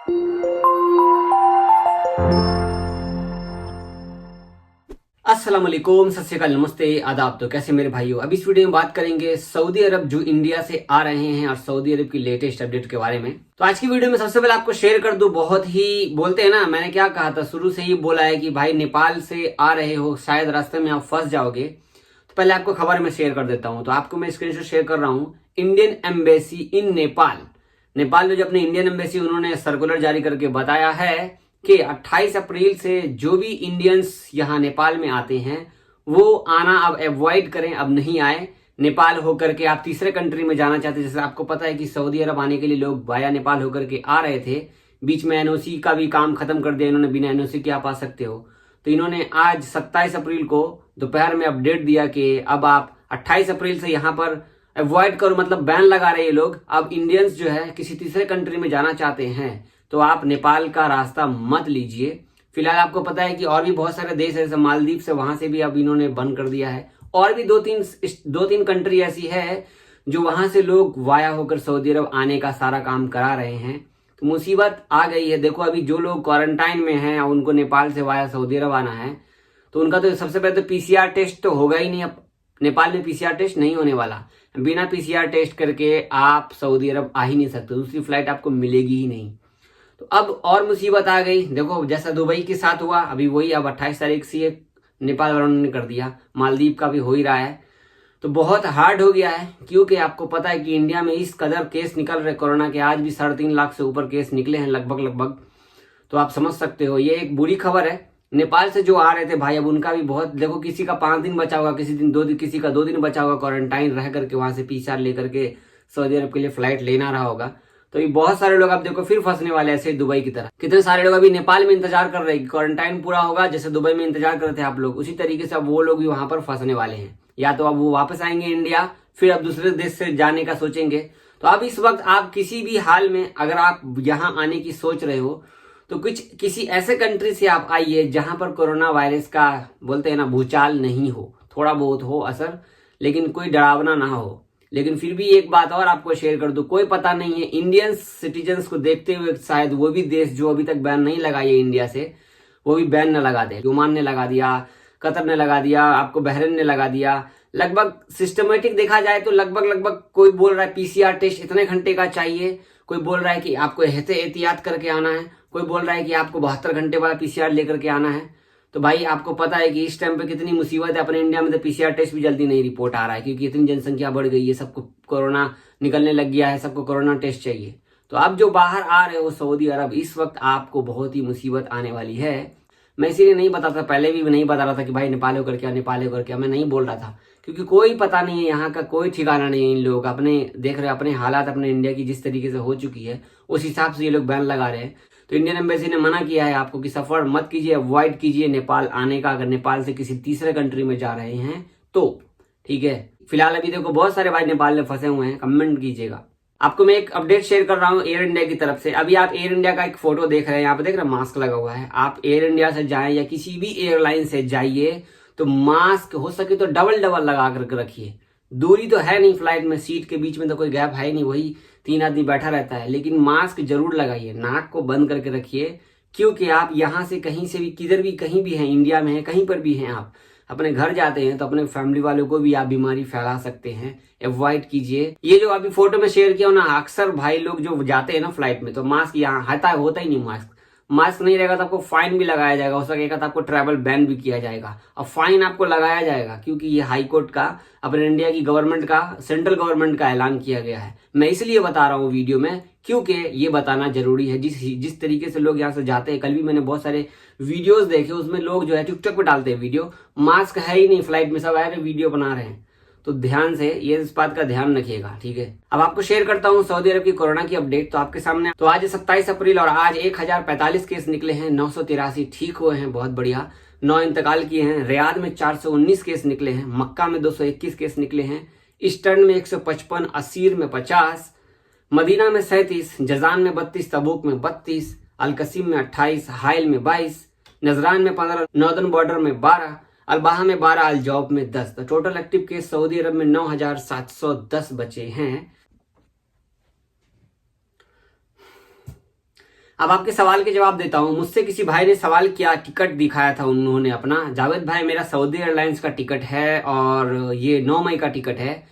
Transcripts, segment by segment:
अस्सलाम वालेकुम, सत श्री अकाल, नमस्ते, आदाब। तो कैसे मेरे भाइयों, अब इस वीडियो में बात करेंगे सऊदी अरब जो इंडिया से आ रहे हैं और सऊदी अरब की लेटेस्ट अपडेट के बारे में। तो आज की वीडियो में सबसे पहले आपको शेयर कर दूं, बहुत ही बोलते हैं ना, मैंने क्या कहा था, शुरू से ही बोला है कि भाई नेपाल से आ रहे हो, शायद रास्ते में आप फंस जाओगे। तो पहले आपको खबर में शेयर कर देता हूँ। तो आपको मैं स्क्रीनशॉट शेयर कर रहा हूँ। Indian embassy in Nepal, Nepal में जो अपने इंडियन एम्बेसी, उन्होंने सर्कुलर जारी करके बताया है कि 28 अप्रैल से जो भी इंडियंस यहाँ नेपाल में आते हैं वो आना अब अवॉइड करें, अब नहीं आए। नेपाल होकर के आप तीसरे कंट्री में जाना चाहते हैं, जैसे आपको पता है कि सऊदी अरब आने के लिए लोग वाया नेपाल होकर के आ रहे थे, बीच में एनओसी का भी काम खत्म कर दिया इन्होंने, बिना एनओसी के आप आ सकते हो। तो इन्होंने आज 27 अप्रैल को दोपहर में अपडेट दिया कि अब आप 28 अप्रैल से यहाँ पर अवॉइड करो, मतलब बैन लगा रहे हैं लोग। अब इंडियंस जो है किसी तीसरे कंट्री में जाना चाहते हैं तो आप नेपाल का रास्ता मत लीजिए। फिलहाल आपको पता है कि और भी बहुत सारे देश है, जैसे मालदीव से, वहां से भी अब इन्होंने बंद कर दिया है। और भी दो तीन कंट्री ऐसी है जो वहां से लोग वाया होकर सऊदी अरब आने का सारा काम करा रहे हैं। तो मुसीबत आ गई है। देखो, अभी जो लोग क्वारंटाइन में हैं उनको नेपाल से वाया सऊदी अरब आना है, तो उनका तो सबसे पहले तो पीसीआर टेस्ट तो होगा ही नहीं। अब नेपाल में पीसीआर टेस्ट नहीं होने वाला। बिना पीसीआर टेस्ट करके आप सऊदी अरब आ ही नहीं सकते, दूसरी फ्लाइट आपको मिलेगी ही नहीं। तो अब और मुसीबत आ गई। देखो, जैसा दुबई के साथ हुआ अभी वही अब 28 तारीख से नेपाल वालों ने कर दिया, मालदीव का भी हो ही रहा है। तो बहुत हार्ड हो गया है, क्योंकि आपको पता है कि इंडिया में इस कदर केस निकल रहे कोरोना के, आज भी 3.5 लाख से ऊपर केस निकले हैं लगभग। तो आप समझ सकते हो, ये एक बुरी खबर है। नेपाल से जो आ रहे थे भाई, अब उनका भी बहुत, देखो किसी का 5 दिन बचा होगा, किसी का 2 दिन बचा होगा क्वारंटाइन रह करके, वहां से पीसीआर लेकर के सऊदी अरब के लिए फ्लाइट लेना रहा होगा। तो ये बहुत सारे लोग आप देखो फिर फंसने वाले, ऐसे दुबई की तरह। कितने सारे लोग अभी नेपाल में इंतजार कर रहे हैं कि क्वारंटाइन पूरा होगा, जैसे दुबई में इंतजार कर रहे थे आप लोग, उसी तरीके से अब वो लोग भी वहां पर फंसने वाले हैं। या तो अब वो वापस आएंगे इंडिया, फिर अब दूसरे देश से जाने का सोचेंगे। तो अब इस वक्त आप किसी भी हाल में अगर आप यहाँ आने की सोच रहे हो तो किसी ऐसे कंट्री से आप आइए जहां पर कोरोना वायरस का, बोलते हैं ना, भूचाल नहीं हो, थोड़ा बहुत हो असर, लेकिन कोई डरावना ना हो। लेकिन फिर भी एक बात और आपको शेयर कर दूं, कोई पता नहीं है, इंडियन सिटीजन्स को देखते हुए शायद वो भी देश जो अभी तक बैन नहीं लगाई है इंडिया से, वो भी बैन न लगा दे। ओमान ने लगा दिया, कतर ने लगा दिया, आपको बहरीन ने लगा दिया। लगभग सिस्टमेटिक देखा जाए तो लगभग कोई बोल रहा है पीसीआर टेस्ट इतने घंटे का चाहिए, कोई बोल रहा है कि आपको एहतियात करके आना है, कोई बोल रहा है कि आपको 72 घंटे वाला पीसीआर लेकर के आना है। तो भाई आपको पता है कि इस टाइम पे कितनी मुसीबत है अपने इंडिया में, तो पीसीआर टेस्ट भी जल्दी नहीं रिपोर्ट आ रहा है, क्योंकि इतनी जनसंख्या बढ़ गई है, सबको कोरोना निकलने लग गया है, सबको कोरोना टेस्ट चाहिए। तो अब जो बाहर आ रहे हो सऊदी अरब, इस वक्त आपको बहुत ही मुसीबत आने वाली है। मैं इसीलिए नहीं बताता, पहले भी नहीं बता रहा था कि भाई नेपाल होकर क्या, नेपाल होकर क्या, मैं नहीं बोल रहा था, क्योंकि कोई पता नहीं है, यहाँ का कोई ठिकाना नहीं है। इन लोग अपने देख रहे, अपने हालात अपने इंडिया की जिस तरीके से हो चुकी है, उस हिसाब से ये लोग बैन लगा रहे हैं। तो इंडियन एम्बेसी ने मना किया है आपको कि सफर मत कीजिए, अवॉइड कीजिए नेपाल आने का, अगर नेपाल से किसी तीसरे कंट्री में जा रहे हैं तो। ठीक है, फिलहाल अभी देखो बहुत सारे भाई नेपाल में फंसे हुए हैं, कमेंट कीजिएगा। आपको मैं एक अपडेट शेयर कर रहा हूँ एयर इंडिया की तरफ से। अभी आप एयर इंडिया का एक फोटो देख रहे हैं, यहाँ पे देख रहे हैं मास्क लगा हुआ है। आप एयर इंडिया से जाएं या किसी भी एयरलाइन से जाइए तो मास्क हो सके तो डबल लगा करके रखिए। दूरी तो है नहीं फ्लाइट में, सीट के बीच में तो कोई गैप है नहीं, वही 3 आदमी बैठा रहता है, लेकिन मास्क जरूर लगाइए, नाक को बंद करके रखिए। क्योंकि आप यहाँ से कहीं से भी, किधर भी, कहीं भी हैं, इंडिया में है, कहीं पर भी हैं, आप अपने घर जाते हैं तो अपने फैमिली वालों को भी आप बीमारी फैला सकते हैं। अवॉइड कीजिए। ये जो अभी फोटो में शेयर किया ना, अक्सर भाई लोग जो जाते हैं ना फ्लाइट में, तो मास्क यहाँ होता ही नहीं। मास्क नहीं रहेगा तो आपको फाइन भी लगाया जाएगा, हो सकेगा तो आपको ट्रैवल बैन भी किया जाएगा, और फाइन आपको लगाया जाएगा, क्योंकि ये हाई कोर्ट का, अपने इंडिया की गवर्नमेंट का, सेंट्रल गवर्नमेंट का ऐलान किया गया है। मैं इसलिए बता रहा हूँ वीडियो में, क्योंकि ये बताना जरूरी है। जिस तरीके से लोग यहाँ से जाते हैं, कल भी मैंने बहुत सारे वीडियोज देखे, उसमें लोग जो है टिकटॉक पे डालते हैं वीडियो, मास्क है ही नहीं फ्लाइट में, सब ऐसे वीडियो बना रहे हैं। तो ध्यान से ये, इस बात का ध्यान रखिएगा, ठीक है। अब आपको शेयर करता हूँ सऊदी अरब की कोरोना की अपडेट। तो आपके सामने, तो आज 27 अप्रैल और आज 1045 केस निकले हैं, 983 ठीक हुए हैं, बहुत बढ़िया। 9 इंतकाल किए हैं। रियाद में 419 केस निकले हैं, मक्का में 221 केस निकले हैं, ईस्टर्न में 155, असीर में 50, मदीना में 37, जजान में 32, तबूक में 32, अलकसीम में 28, हाइल में 22, नजरान में 15, नॉर्दर्न बॉर्डर में 12, अलबाहा में 12, अलजौब में 10। तो टोटल एक्टिव केस सऊदी अरब में 9710 बचे हैं। अब आपके सवाल के जवाब देता हूँ। मुझसे किसी भाई ने सवाल किया, टिकट दिखाया था उन्होंने अपना, जावेद भाई मेरा सऊदी एयरलाइंस का टिकट है और ये 9 मई का टिकट है,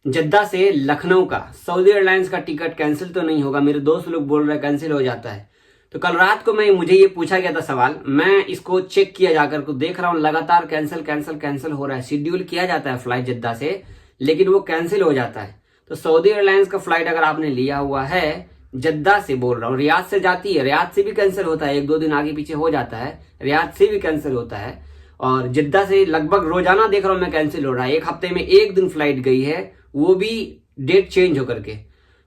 जद्दा से लखनऊ का। सऊदी एयरलाइंस का टिकट कैंसिल तो नहीं होगा? मेरे दोस्त लोग बोल रहे हैं कैंसिल हो जाता है। तो कल रात को मुझे ये पूछा गया था सवाल, मैं इसको चेक किया जाकर को देख रहा हूँ, लगातार कैंसिल कैंसिल कैंसिल हो रहा है। शेड्यूल किया जाता है फ्लाइट जद्दा से, लेकिन वो कैंसिल हो जाता है। तो सऊदी एयरलाइंस का फ्लाइट अगर आपने लिया हुआ है, जद्दा से बोल रहा हूँ, रियाद से जाती है, रियाद से भी कैंसिल होता है, 1-2 दिन आगे पीछे हो जाता है, रियाद से भी कैंसिल होता है, और जद्दा से लगभग रोजाना देख रहा हूँ मैं कैंसिल हो रहा है। एक हफ्ते में 1 दिन फ्लाइट गई है, वो भी डेट चेंज होकर के।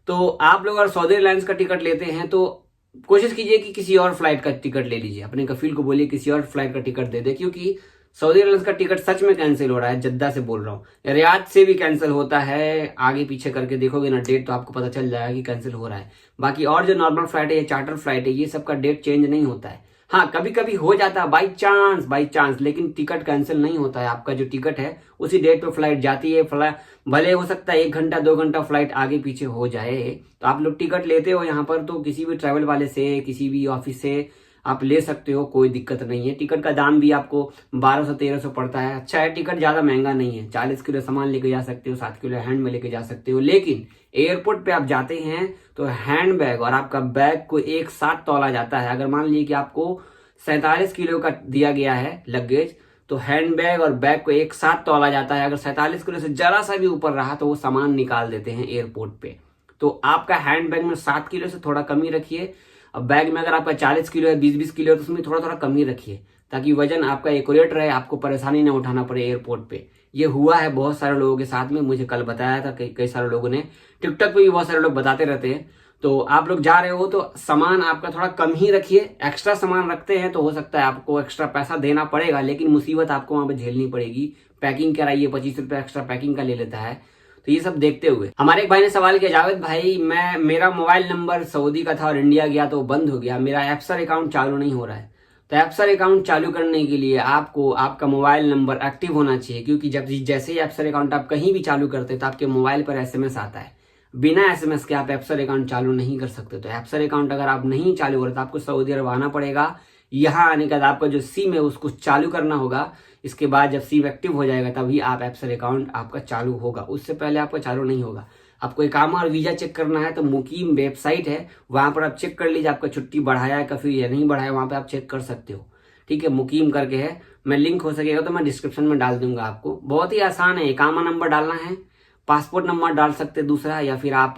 तो आप लोग अगर सऊदी एयरलाइंस का टिकट लेते हैं तो कोशिश कीजिए कि किसी और फ्लाइट का टिकट ले लीजिए, अपने कफील को बोलिए किसी और फ्लाइट का टिकट दे दे, क्योंकि सऊदी एयरलाइंस का टिकट सच में कैंसिल हो रहा है। जद्दा से बोल रहा हूँ, रियाद से भी कैंसिल होता है, आगे पीछे करके देखोगे ना डेट तो आपको पता चल जाएगा कि कैंसिल हो रहा है। बाकी और जो नॉर्मल फ्लाइट है या चार्टर फ्लाइट है, ये सबका डेट चेंज नहीं होता है। हाँ, कभी कभी हो जाता है बाई चांस, लेकिन टिकट कैंसिल नहीं होता है। आपका जो टिकट है उसी डेट पे फ्लाइट जाती है। भले हो सकता है 1 घंटा 2 घंटा फ्लाइट आगे पीछे हो जाए, तो आप लोग टिकट लेते हो यहाँ पर तो किसी भी ट्रैवल वाले से, किसी भी ऑफिस से आप ले सकते हो, कोई दिक्कत नहीं है। टिकट का दाम भी आपको 1200-1300 पड़ता है। अच्छा है, टिकट ज्यादा महंगा नहीं है। 40 किलो सामान लेके जा सकते हो, 7 किलो हैंड में लेके जा सकते हो। लेकिन एयरपोर्ट पे आप जाते हैं तो हैंड बैग और आपका बैग को एक साथ तौला जाता है। अगर मान लीजिए कि आपको 47 किलो का दिया गया है लगेज, तो हैंड बैग और बैग को एक साथ तौला जाता है। अगर 47 किलो से जरा सा भी ऊपर रहा तो वो सामान निकाल देते हैं एयरपोर्ट पे। तो आपका हैंड बैग में 7 किलो से थोड़ा कमी रखिए। अब बैग में अगर आपका 40 किलो है, 20-20 किलो है, तो उसमें थोड़ा थोड़ा कमी रखिए, ताकि वजन आपका एक्यूरेट रहे, आपको परेशानी ना उठाना पड़े एयरपोर्ट पे। ये हुआ है बहुत सारे लोगों के साथ में, मुझे कल बताया था कई सारे लोगों ने, टिकटॉक पे भी बहुत सारे लोग बताते रहते हैं। तो आप लोग जा रहे हो तो सामान आपका थोड़ा कम ही रखिए। एक्स्ट्रा सामान रखते हैं तो हो सकता है आपको एक्स्ट्रा पैसा देना पड़ेगा, लेकिन मुसीबत आपको वहां पे झेलनी पड़ेगी। पैकिंग कराइए, 25 रुपये एक्स्ट्रा पैकिंग का ले लेता है। तो ये सब देखते हुए हमारे एक भाई ने सवाल किया, जावेद भाई मेरा मोबाइल नंबर सऊदी का था और इंडिया गया तो बंद हो गया, मेरा एप्सर अकाउंट चालू नहीं हो रहा है। तो एप्सर अकाउंट चालू करने के लिए आपको आपका मोबाइल नंबर एक्टिव होना चाहिए, क्योंकि जैसे ही एप्सर अकाउंट आप कहीं भी चालू करते हैं तो आपके मोबाइल पर SMS आता है। बिना SMS के आप एप्सर अकाउंट चालू नहीं कर सकते। तो एप्सर अकाउंट अगर आप नहीं चालू करें तो आपको सऊदी अरब आना पड़ेगा। यहाँ आने के बाद आपका जो सिम है उसको चालू करना होगा। इसके बाद जब सिम एक्टिव हो जाएगा तभी आप एप्सर अकाउंट आपका चालू होगा, उससे पहले आपका चालू नहीं होगा। आपको इकामा और वीजा चेक करना है तो मुकीम वेबसाइट है, वहां पर आप चेक कर लीजिए आपका छुट्टी बढ़ाया है कफील या नहीं बढ़ाया, वहां पे आप चेक कर सकते हो। ठीक है, मुकीम करके है, मैं लिंक हो सकेगा तो मैं डिस्क्रिप्शन में डाल दूंगा आपको। बहुत ही आसान है, इकामा नंबर डालना है, पासपोर्ट नंबर डाल सकते हैं दूसरा, या फिर आप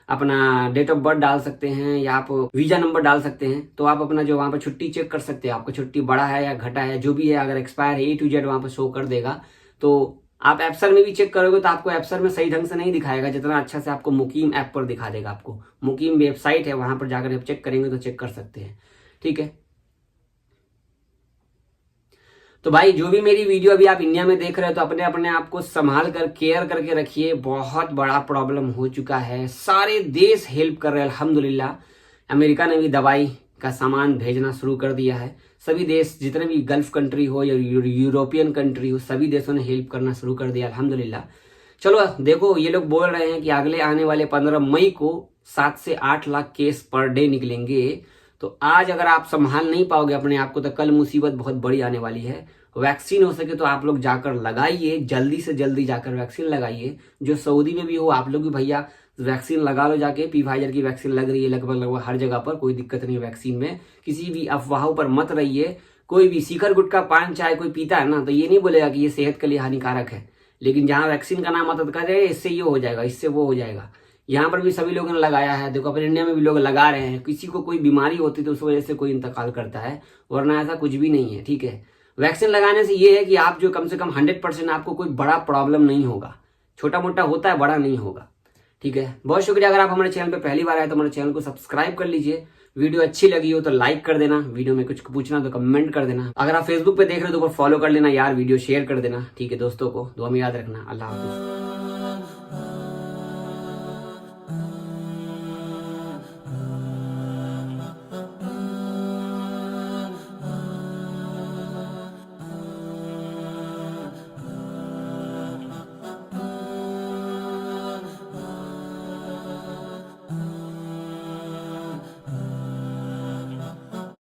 अपना डेट ऑफ बर्थ डाल सकते हैं, या आप वीजा नंबर डाल सकते हैं। तो आप अपना जो वहां पर छुट्टी चेक कर सकते हैं, आपको छुट्टी बढ़ा है या घटा है, जो भी है। अगर एक्सपायर है A to Z वहां पर शो कर देगा। तो आप एप्सर में भी चेक करोगे तो आपको एप्सर में सही ढंग से नहीं दिखाएगा, जितना अच्छा से आपको मुकीम ऐप पर दिखा देगा। आपको मुकीम वेबसाइट है, वहां पर जाकर आप चेक करेंगे तो चेक कर सकते हैं। ठीक है, तो भाई जो भी मेरी वीडियो अभी आप इंडिया में देख रहे हो तो अपने आप को संभाल कर केयर करके रखिए। बहुत बड़ा प्रॉब्लम हो चुका है, सारे देश हेल्प कर रहे हैं अल्हम्दुलिल्लाह। अमेरिका ने भी दवाई का सामान भेजना शुरू कर दिया है। सभी देश, जितने भी गल्फ कंट्री हो या यूरोपियन कंट्री हो, सभी देशों ने हेल्प करना शुरू कर दिया अल्हम्दुलिल्लाह। चलो देखो, ये लोग बोल रहे हैं कि अगले आने वाले 15 मई को 7 से 8 लाख केस पर डे निकलेंगे। तो आज अगर आप संभाल नहीं पाओगे अपने आप को तो कल मुसीबत बहुत बड़ी आने वाली है। वैक्सीन हो सके तो आप लोग जाकर लगाइए, जल्दी से जल्दी जाकर वैक्सीन लगाइए। जो सऊदी में भी हो आप लोग भी भैया वैक्सीन लगा लो जाके। Pfizer की वैक्सीन लग रही है लगभग हर जगह पर, कोई दिक्कत नहीं है वैक्सीन में। किसी भी अफवाहों पर मत रहिए। कोई भी शिखर गुटखा पान चाय कोई पीता है ना तो ये नहीं बोलेगा कि ये सेहत के लिए हानिकारक है, लेकिन जहाँ वैक्सीन का नाम मदद कर रहे हैं, इससे ये हो जाएगा, इससे वो हो जाएगा। यहाँ पर भी सभी लोगों ने लगाया है, देखो अपने इंडिया में भी लोग लगा रहे हैं। किसी को कोई बीमारी होती तो उस वजह से कोई इंतकाल करता है, वरना ऐसा कुछ भी नहीं है। ठीक है, वैक्सीन लगाने से ये है कि आप जो कम से कम 100% आपको कोई बड़ा प्रॉब्लम नहीं होगा। छोटा मोटा होता है, बड़ा नहीं होगा। ठीक है, बहुत शुक्रिया। अगर आप हमारे चैनल पे पहली बार आए तो हमारे चैनल को सब्सक्राइब कर लीजिए। वीडियो अच्छी लगी हो तो लाइक कर देना, वीडियो में कुछ पूछना तो कमेंट कर देना। अगर आप फेसबुक पे देख रहे हो तो फॉलो कर लेना यार, वीडियो शेयर कर देना। ठीक है दोस्तों को दुआ में याद रखना। अल्लाह हाफिज।